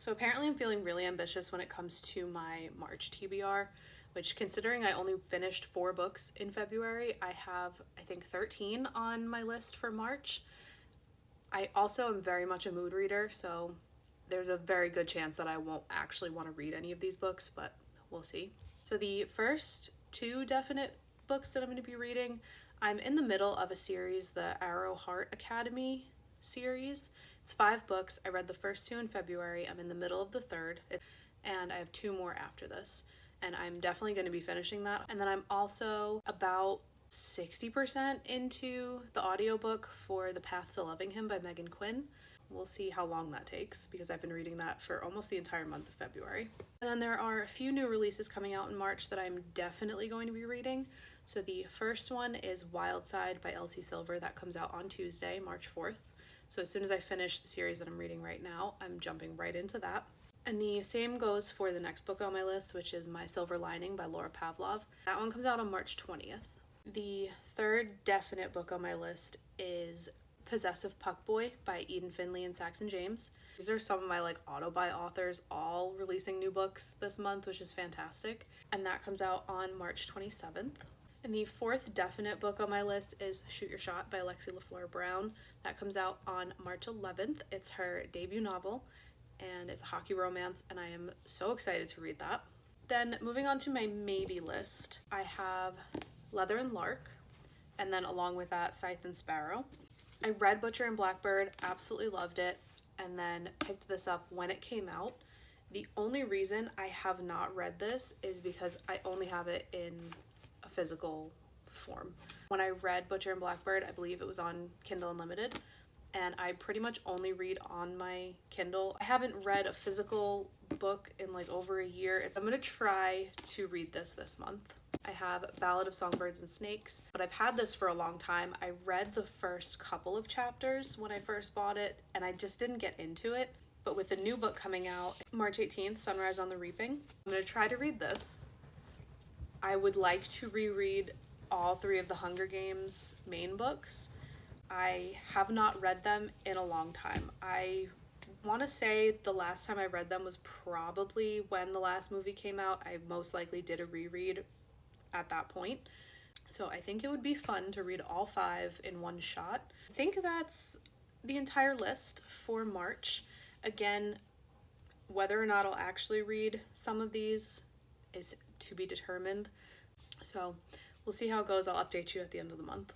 So apparently I'm feeling really ambitious when it comes to my March TBR, which, considering I only finished 4 books in February, I have, I think, 13 on my list for March. I also am very much a mood reader, so there's a very good chance that I won't actually want to read any of these books, but we'll see. So the first 2 definite books that I'm going to be reading, I'm in the middle of a series, the Arrow Heart Academy series. It's 5 books. I read the first 2 in February. I'm in the middle of the 3rd, and I have 2 more after this. And I'm definitely going to be finishing that. And then I'm also about 60% into the audiobook for The Path to Loving Him by Megan Quinn. We'll see how long that takes because I've been reading that for almost the entire month of February. And then there are a few new releases coming out in March that I'm definitely going to be reading. So the first one is Wild Side by Elsie Silver. That comes out on Tuesday, March 4th. So as soon as I finish the series that I'm reading right now, I'm jumping right into that. And the same goes for the next book on my list, which is My Silver Lining by Laura Pavlov. That one comes out on March 20th. The third definite book on my list is Possessive Puckboy by Eden Finley and Saxon James. These are some of my auto-buy authors all releasing new books this month, which is fantastic. And that comes out on March 27th. And the fourth definite book on my list is Shoot Your Shot by Lexi LaFleur Brown. That comes out on March 11th. It's her debut novel, and it's a hockey romance, and I am so excited to read that. Then moving on to my maybe list, I have Leather and Lark, and then along with that, Scythe and Sparrow. I read Butcher and Blackbird, absolutely loved it, and then picked this up when it came out. The only reason I have not read this is because I only have it in a physical form. When I read Butcher and Blackbird, I believe it was on Kindle Unlimited, and I pretty much only read on my Kindle. I haven't read a physical book in over a year. I'm going to try to read this month. I have Ballad of Songbirds and Snakes, but I've had this for a long time. I read the first couple of chapters when I first bought it, and I just didn't get into it. But with the new book coming out, March 18th, Sunrise on the Reaping, I'm going to try to read this. I would like to reread all 3 of the Hunger Games main books. I have not read them in a long time. I want to say the last time I read them was probably when the last movie came out. I most likely did a reread at that point. So I think it would be fun to read all 5 in one shot. I think that's the entire list for March. Again, whether or not I'll actually read some of these is to be determined. So we'll see how it goes. I'll update you at the end of the month.